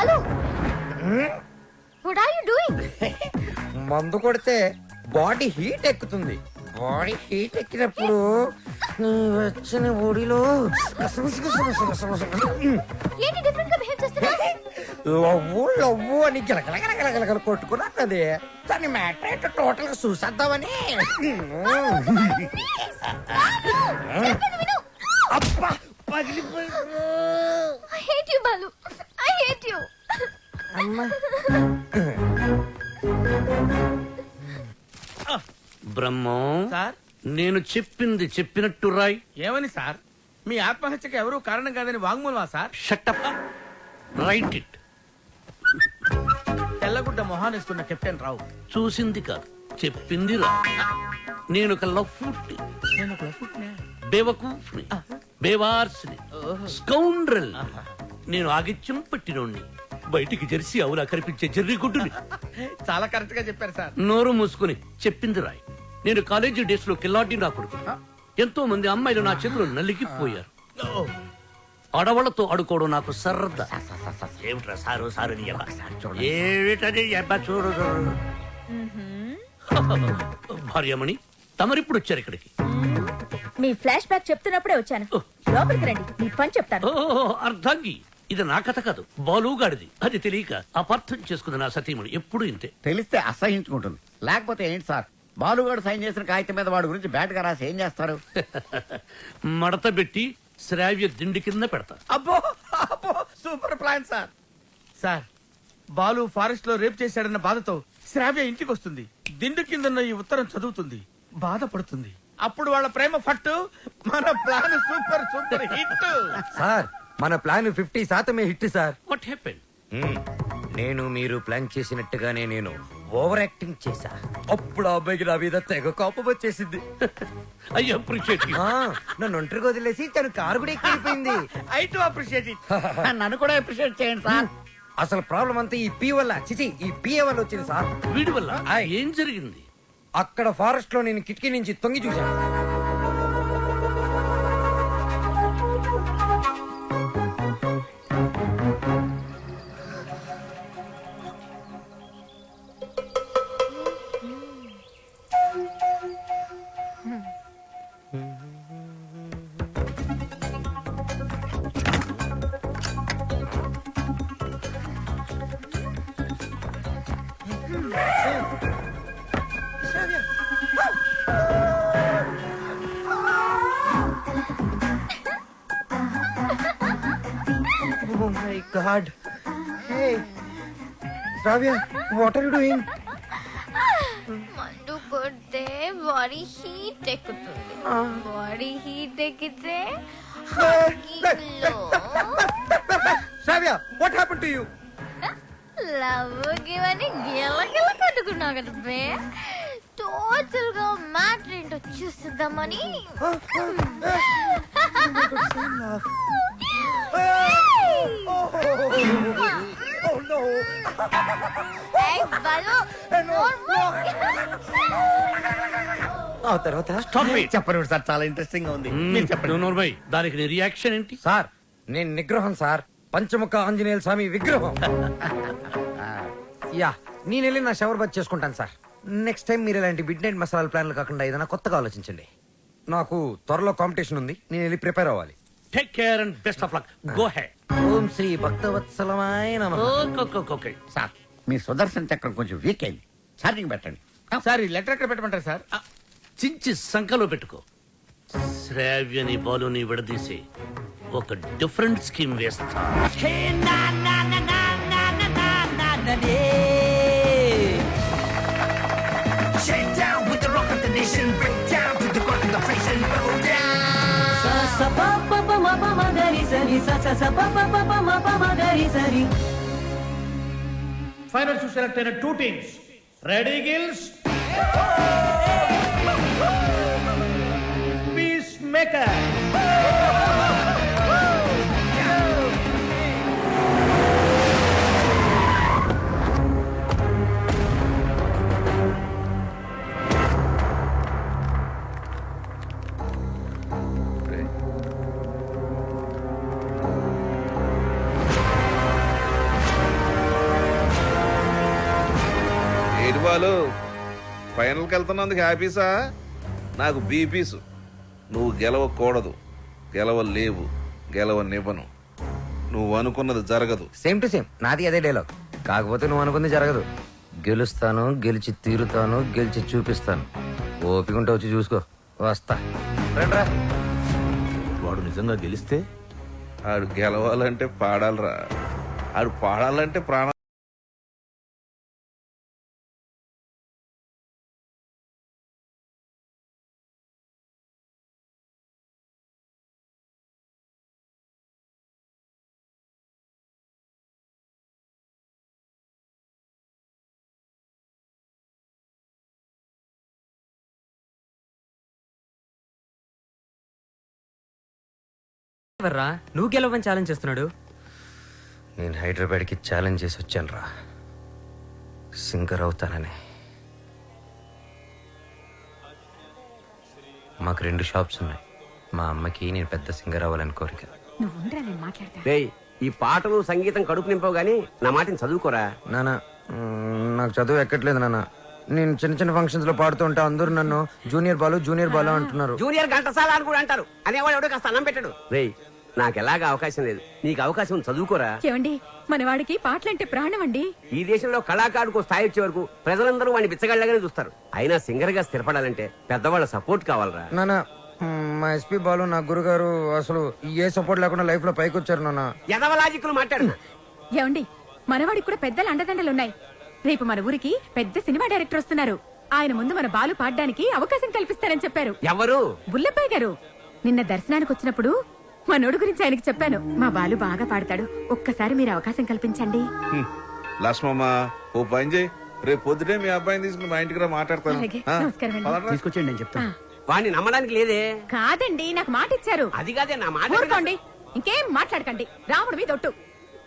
Balu, what are you doing? మందు కొడితే body heat ఎక్కుతుంది. బాడీ హీట్ ఎక్కినప్పుడు నీ వచ్చిన ఒడిలో ఏంటి డిఫరెంట్ గా బిహేవ్ చేస్తున్నావు? లవ్వు లవ్వు అని గిలగలగలగలగల కొట్టుకున్నది. దాన్ని మ్యాటర్ ఏంటో టోటల్ గా చూసేద్దామని. అబ్బా పగిలిపోయింది. I hate you, Balu. I hate you. అమ్మా బ్రహ్మం సార్ నేను చెప్పింది చెప్పినట్టు రాయ్. ఏమని సార్? మీ ఆత్మహత్యకి ఎవరూ కారణం కాదని వాంగ్మూలమా సార్? Shut up right it. తెల్లగుడ్డ మొహానేసుకున్న కెప్టెన్ రావు చూసింది కాదు చెప్పింది రా. నేను ఒక లఫ్ట్ నేను ఒక లఫుట్నే. బేవకూఫ్ని బేవార్స్ని స్కౌండ్రల్. నేను ఆగిత్యం పట్టినోణ్ణి, బయటికి జెర్సీ అవులా కనిపించే జెర్రీ గుడ్డుని. చాలా కరెక్ట్ గా చెప్పారు సార్. నోరు మూసుకుని చెప్పింది రాయ్. నేను కాలేజీ డేస్ లో కిల్లాడి నా కొడుకు. ఎంతో మంది అమ్మాయిలు నా చేతిలో నలిగిపోయారు. ఆడవాళ్లతో ఆడుకోవడం నాకు సరదా. ఏమిట్రా సారు సారు నీ అబ్బా. ఏమిటది అబ్బా చూడు చూడు. భార్యమణి తమరిప్పుడు వచ్చారు ఇక్కడికి. మీ ఫ్లాష్ బ్యాక్ చెప్తున్నప్పుడే వచ్చాను. లోపలికి రండి, మీ పని చెప్తాను. ఓ అర్ధాంగి, ఇది నా కథ కాదు, బాలుగాడిది. అది తెలియక అపార్థం చేసుకుంది నా సతీమణి. ఎప్పుడు ఇంతే. తెలిస్తే అసహించుకుంటుంది. లేకపోతే ఏంటి సార్, బాలుగాడు సైన్ చేసిన కాగితం మీద వాడి గురించి బ్యాట్ గా రాసి ఏం చేస్తారు? మడత పెట్టి శ్రావ్య దిండి కింద పెడతా. అబ్బో అబ్బో super plan sir. Sir Balu forest లో రేప్ చేశాడన్న బాధతో శ్రావ్య ఇంటికి వస్తుంది. దిండు కిందన్న ఈ ఉత్తరం చదువుతుంది, బాధపడుతుంది. అప్పుడు వాళ్ళ ప్రేమ ఫట్టు. మన plan super super hit. Sir మన plan 50% hit sir. What happen? నేను మీరు ప్లాన్ చేసినట్టుగానే నేను ఓవర్ యాక్టింగ్ చేశా. అప్పుడు ఆ అబ్బాయికి నా మీద తెగ కోపం వచ్చేసింది. I appreciate you. నన్ను ఒంటరిగా వదిలేసి తను కారు కూడా ఎక్కిపోయింది. I too appreciate it. నన్ను కూడా అప్రిషియేట్ చేయండి సార్. అసలు ప్రాబ్లం అంతా ఈ పి వల్ల, చిచి ఈ పిఏ వల్ల వచ్చింది సార్. వీడి వల్ల ఏం జరిగింది? అక్కడ ఫారెస్ట్ లో నేను కిటికీ నుంచి తొంగి చూశాను. Oh my God. Hey, Shravya, what are you doing? మందు కొడితే బాడీ హీట్ ఎక్కుతుంది. బాడీ హీట్ ఎక్కితే Shravya, what happened to you? Love గివని గిలగిల కట్టుకున్నావు కదా బే. టోటల్ గా మ్యాటర్ ఏంటో చూసిద్దామని. Oh no. ఏయ్ బాలు, ఆ తర్వాత చెప్పండి సార్, చాలా ఇంట్రెస్టింగ్ గా ఉంది. మీరు చెప్పండి. నోర్మై, దానికి నీ రియాక్షన్ ఏంటి? సార్ నేను నిగ్రహం సార్, పంచముఖ ఆంజనేయుల స్వామి విగ్రహం. యా నేను వెళ్ళి నా షవర్ బాత్ చేసుకుంటాను సార్. నెక్స్ట్ టైం మీరు ఇలాంటి మిడ్ నైట్ మసాలా ప్లాన్లు కాకుండా ఏదైనా కొత్తగా ఆలోచించండి. నాకు త్వరలో కాంపిటీషన్ ఉంది, నేను వెళ్ళి ప్రిపేర్ అవ్వాలి. Take care and best of luck. Go head. ఓం శ్రీ భక్తవత్సలమాయ నమః. ఓకే. సార్ మీ సుదర్శన్ చక్రం కొంచెం వీక్ అయింది, ఛార్జింగ్ పెట్టండి. సార్ ఈ లెటర్ ఎక్కడ పెట్టమంటారు సార్? చించి సంకలో పెట్టుకో. శ్రావ్యని బాలుని విడదీసి ఒక డిఫరెంట్ స్కీమ్ వేస్తా. Final to select in 2 teams. Ready, Gills? Peacemaker. Balu ఫైనల్కి వెళ్తున్నందుకు హ్యాపీసా? నాకు బీపీసు. నువ్వు గెలవకూడదు, గెలవలేవు, గెలవనివ్వను. నువ్వు అనుకున్నది జరగదు. సేమ్ టు సేమ్ నాది అదే డైలాగ్. కాకపోతే నువ్వు అనుకుంది జరగదు. గెలుస్తాను, గెలిచి తీరుతాను, గెలిచి చూపిస్తాను. ఓపిక ఉంటే వచ్చి చూసుకో. వస్తా. రండ్రా. వాడు నిజంగా గెలిస్తే ఆడు గెలవాలంటే పాడాలరా. ఆడు పాడాలంటే ప్రాణం. ఎవర్రా నువ్వు గెలవని ఛాలెంజ్ చేస్తున్నాడు? నేను హైదరాబాద్కి ఛాలెంజ్ చేసి వచ్చాను రా, సింగర్ అవుతానని. మాకు 2 షాప్స్ ఉన్నాయి. మా అమ్మకి నేను పెద్ద సింగర్ అవ్వాలని కోరిక. రేయ్, ఈ పాటలు సంగీతం కడుపు నింపవు గానీ నా మాటని చదువుకోరా. నాన్న నాకు చదువు ఎక్కట్లేదు నాన్న. నేను చిన్న చిన్న ఫంక్షన్స్ లో పాడుతూ ఉంటా, అందరూ నన్ను జూనియర్ బాలు అంటున్నారు. జూనియర్ ఘంటసాల అని కూడా అంటారు. అనేవాడు ఎవడో కాస్త అన్నం పెట్టడు. రేయ్, నాకు ఎలాగా అవకాశం లేదు, నీకు అవకాశం ఉంది, చదువుకోరా. ఏమండి, మన వాడికి పాటలంటే ప్రాణం అండి. ఈ దేశంలో కళాకారుకు స్థాయి వచ్చే వరకు ప్రజలందరూ వాడిని బిచ్చగాళ్ళగానే చూస్తారు. అయినా సింగర్ గా స్థిరపడాలంటే పెద్దవాళ్ళ సపోర్ట్ కావాలరా. నాన్న మా ఎస్పీ బాలు నా గురుగారు అసలు ఏ సపోర్ట్ లేకుండా లైఫ్ లో పైకి వచ్చారు నాన్న. ఎదవలాజిక్లు మాట్లాడు. ఏమండి, మనవాడికి కూడా పెద్దల అండదండలున్నాయి. రేపు మన ఊరికి పెద్ద సినిమా డైరెక్టర్ వస్తున్నారు. ఆయన ముందు మన బాలు పాడడానికి అవకాశం కల్పిస్తారని చెప్పారు. ఎవరు? బుల్లప్పయ్య గారు. నిన్న దర్శనానికి వచ్చినప్పుడు మా నోడు గురించి ఆయనకి చెప్పాను. మా బాలు బాగా పాడతాడు, ఒక్కసారి మీరు అవకాశం కల్పించండి. లక్ష్మమ్మ, ఓ పని చేయి, రేపు పొద్దుటే మీ అబ్బాయిని తీసుకుని మా ఇంటికి రా, మాట్లాడతాను. అలాగే, నమస్కారం అండి. తీసుకొచ్చేయండి, నేను చెప్తాను. వాడిని నమ్మడానికి లేదే. కాదండి, నాకు మాట ఇచ్చారు. అది కాదే నా మాట. ఊరుకోండి, ఇంకేం మాట్లాడకండి. రాముడు మీద ఒట్టు.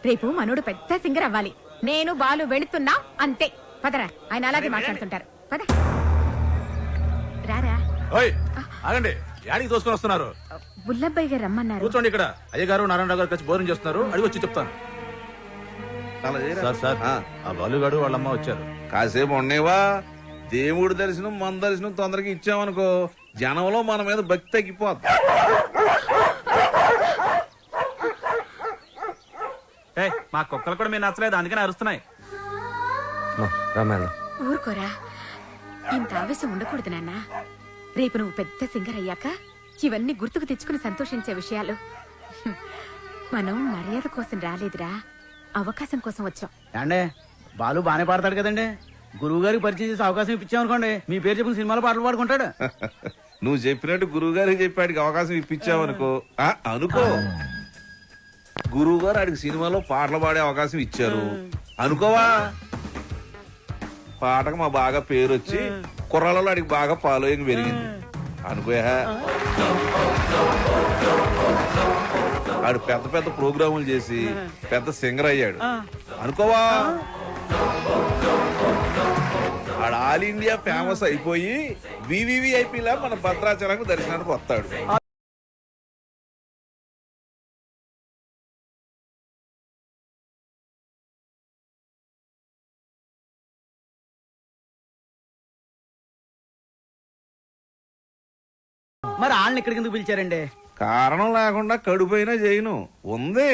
రేపు మనోడు పెద్ద సింగర్ అవ్వాలి. నేను బాలు వెళుతున్నా అంతే. పదరా, ఆయన అలాగే మాట్లాడుతుంటారు. పద రారా. ఆగండి, యాడికి తోసుకొని వస్తున్నారు? బుల్లబ్బాయి గారు రమ్మన్నారు. కూర్చోండి ఇక్కడ. అయ్యగారు నారాయణరావు గారు కలిసి భోజనం చేస్తున్నారు, అడిగి వచ్చి చెప్తాను. అలా చేయరా? సార్ సార్, ఆ బాలుగాడు వాళ్ళమ్మ వచ్చారు. కాసేపు ఉండేవా? దేవుడి దర్శనం మన దర్శనం తొందరగా ఇచ్చామనుకో, జనంలో మన మీద భక్తి తగ్గిపోద్ది. మా కుక్కలు కూడా మీరు నచ్చలేదు, అందుకని అరుస్తున్నాయి. ఊరుకోరా, ఇంత ఆవేశం ఉండకూడదు నాన్న. రేపు నువ్వు పెద్ద సింగర్ అయ్యాక ఇవన్నీ గుర్తుకు తెచ్చుకుని సంతోషించే విషయాలు. మనం మర్యాద కోసం రాలేదురా, అవకాశం కోసం వచ్చాం. అంటే బాలు బానే పాడతాడు కదండి. గురువు గారికి పరిచయం చేసి అవకాశం ఇప్పించామనుకోండి, మీ పేరు చెప్పిన సినిమాలో పాటలు పాడుకుంటాడు. నువ్వు చెప్పినట్టు గురువు గారికి చెప్పాడికి అవకాశం ఇప్పించావనుకో, అనుకో గురువు గారు ఆడికి సినిమాలో పాటలు పాడే అవకాశం ఇచ్చారు అనుకోవా, పాటకు మా బాగా పేరు వచ్చి కుర్రాలలో ఆడికి బాగా ఫాలోయింగ్ పెరిగింది అనుకోయా. ఆడు పెద్ద పెద్ద ప్రోగ్రాములు చేసి పెద్ద సింగర్ అయ్యాడు అనుకోవా. ఆడు ఆల్ ఇండియా ఫేమస్ అయిపోయి వివివిఐపీలా మన భద్రాచలానికి దర్శనానికి వస్తాడు. మరి వాళ్ళని ఇక్కడికి ఎందుకు పిలిచారండి? కారణం లేకుండా కడుపైనా చేయను ఉంది.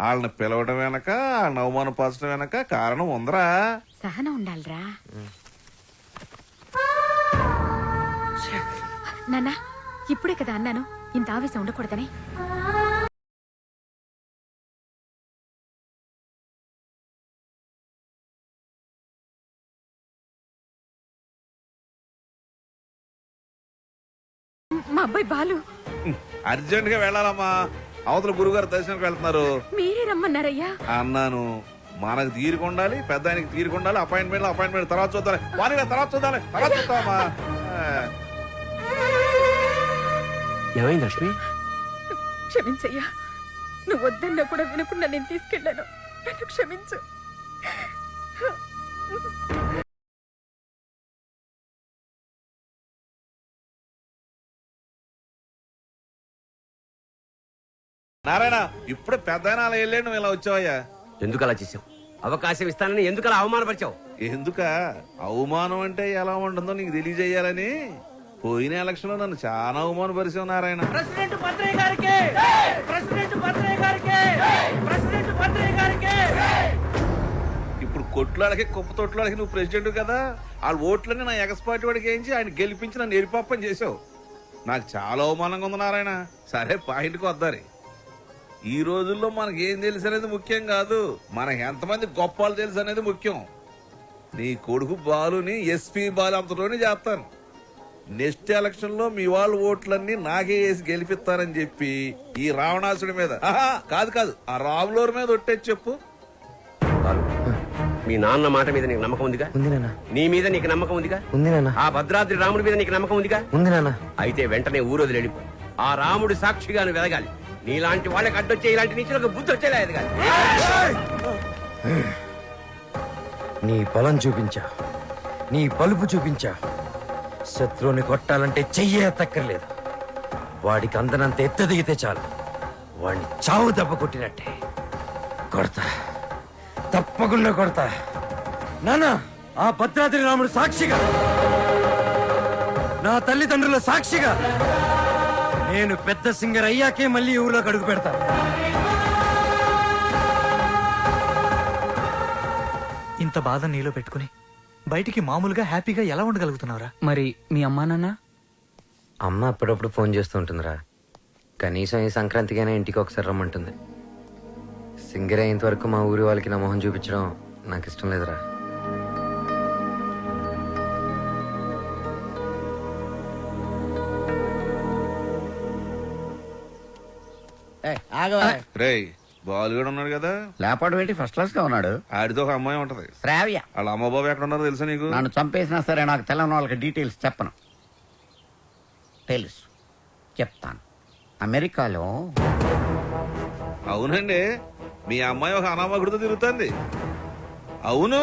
వాళ్ళని పిలవడం వెనక, వాళ్ళని అవమానపరచడం వెనక కారణం ఉందరా. సహనం ఉండాలిరా నాన్న. ఇప్పుడే కదా అన్నాను ఇంత ఆవేశం ఉండకూడదని. మా అబ్బాయి బాలు అర్జెంట్ గా వెళ్ళాలమ్మా, అవతల గురుగారు దర్శనానికి వెళ్తున్నారు. మీరే రమ్మన్నారయ్యా అన్నాను. మనకు తీరుకుండాలి, పెద్ద ఆయనకి తీరుకుండాలి. అపాయింట్మెంట్ తర్వాత చూద్దాం, తర్వాత చూద్దామా. ఏమైంది లక్ష్మి? క్షమించయ్యా, నువ్వు వద్దన్నా కూడా వినకుండా నేను తీసుకెళ్ళాను. నన్ను క్షమించు. నారాయణ, ఇప్పుడే పెద్ద ఆయన అలా వెళ్ళాడు, నువ్వు ఇలా వచ్చావయ్యా. ఎందుకు అలా చేసావు? అవకాశం ఇస్తానని ఎందుకు అలా అవమానపరిచావు? ఎందుక అవమానం అంటే ఎలా ఉంటుందో నీకు తెలియజేయాలని పోయిన ఎలక్షన్ లో నన్ను చాలా అవమానపరిచావు నారాయణ. ప్రెసిడెంట్ భద్రయ్య గారికి, ప్రెసిడెంట్ భద్రయ్య గారికి, ప్రెసిడెంట్ భద్రయ్య గారికి. ఇప్పుడు కొట్లాడకి కుప్ప తొట్లాడకి నువ్వు ప్రెసిడెంట్ కదా, వాళ్ళ ఓట్లన్నీ నా ఎగస్పాటి వాడికి వేయించి ఆయన గెలిపించి నన్ను ఎరిపాపని చేసావు. నాకు చాలా అవమానంగా ఉంది నారాయణ. సరే పాయింట్కి వద్దారి. ఈ రోజుల్లో మనకి ఏం తెలుసు అనేది ముఖ్యం కాదు, మనకి ఎంతమంది గొప్పలు తెలుసు అనేది ముఖ్యం. నీ కొడుకు బాలుని ఎస్పీ బాలు అంతలోనే చేస్తాను. నెక్స్ట్ ఎలక్షన్ లో మీ వాళ్ళ ఓట్లన్నీ నాకే వేసి గెలిపిస్తానని చెప్పి ఈ రావణాసుడి మీద కాదు ఆ రాములోరి మీద ఒట్టేసి చెప్పు. మీ నాన్న మాట మీద నీకు నమ్మకం ఉందిగా? ఉంది నాన్న. నీ మీద నీకు నమ్మకం ఉందిగా? ఉంది నాన్న. ఆ భద్రాద్రి రాముడి మీద నీకు నమ్మకం ఉందిగా? ఉంది నాన్న. అయితే వెంటనే ఊరోజులు వెళ్ళిపో. ఆ రాముడు సాక్షిగా నువ్వు ఎదగాలి. నీలాంటి వాళ్ళకి అడ్డొచ్చే ఇలాంటి నీచులకు బుద్ధి వచ్చేలా ఎదగాలి. నీ బలం చూపించా, నీ బలుపు చూపించా. శత్రువుని కొట్టాలంటే చెయ్యే ఎత్తక్కర్లేదు. వాడికి అందనంత ఎత్తు దిగితే చాలు, వాడిని చావు దెబ్బ కొట్టినట్టే కొడతా, తప్పకుండా కొడతా. నాన్న, ఆ భద్రాద్రి రాముడు సాక్షిగా, నా తల్లిదండ్రుల సాక్షిగా, నేను పెద్ద సింగర్ అయ్యాకే మళ్ళీ ఊర్లోకి అడుగు పెడతా. ఇంత బాధ నీలో పెట్టుకుని బయటికి మామూలుగా హ్యాపీగా ఎలా ఉండగలుగుతున్నావురా? మరి మీ అమ్మా నాన్న? అమ్మ అప్పుడప్పుడు ఫోన్ చేస్తూ ఉంటుందిరా. కనీసం ఈ సంక్రాంతికైనా ఇంటికి ఒకసారి రమ్మంటుంది. సింగర్ అయ్యేంత వరకు మా ఊరి వాళ్ళకి నా మొహం చూపించడం నాకు ఇష్టం లేదురా. రేయ్, బాలు కూడా ఉన్నాడు కదా, లేపాడు ఏంటి? ఫస్ట్ క్లాస్ గా ఉన్నాడు. ఆడితో ఒక అమ్మాయి ఉంటది, శ్రావ్య. వాళ్ళ అమ్మ బాబు ఎక్కడ ఉన్నారో తెలుసా నీకు? నన్ను చంపేసినా సరే నాకు తెలంగాణ వాళ్ళకి డీటెయిల్స్ చెప్పను. తెలుసు, చెప్తాను. అమెరికాలో. అవునండి, మీ అమ్మాయి ఒక అనామకుడితో తిరుగుతుంది. అవును,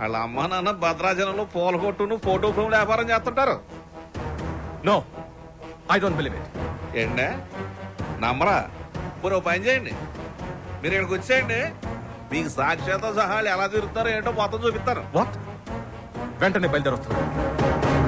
వాళ్ళ అమ్మ నాన్న భద్రాచలంలో పూల కొట్టును ఫోటో ఫ్రేమ్ వ్యాపారం చేస్తుంటారు. No, I don't believe it. ఏంటే నమ్మరా? పూర్వ పని చేయండి, మీరు ఇక్కడికి వచ్చేయండి, మీకు సాక్ష్యాలతో సహా వాళ్ళు ఎలా తిరుగుతారో ఏంటో మొత్తం చూపిస్తారు. వాట్? వెంటనే బయలుదేరొస్తాను.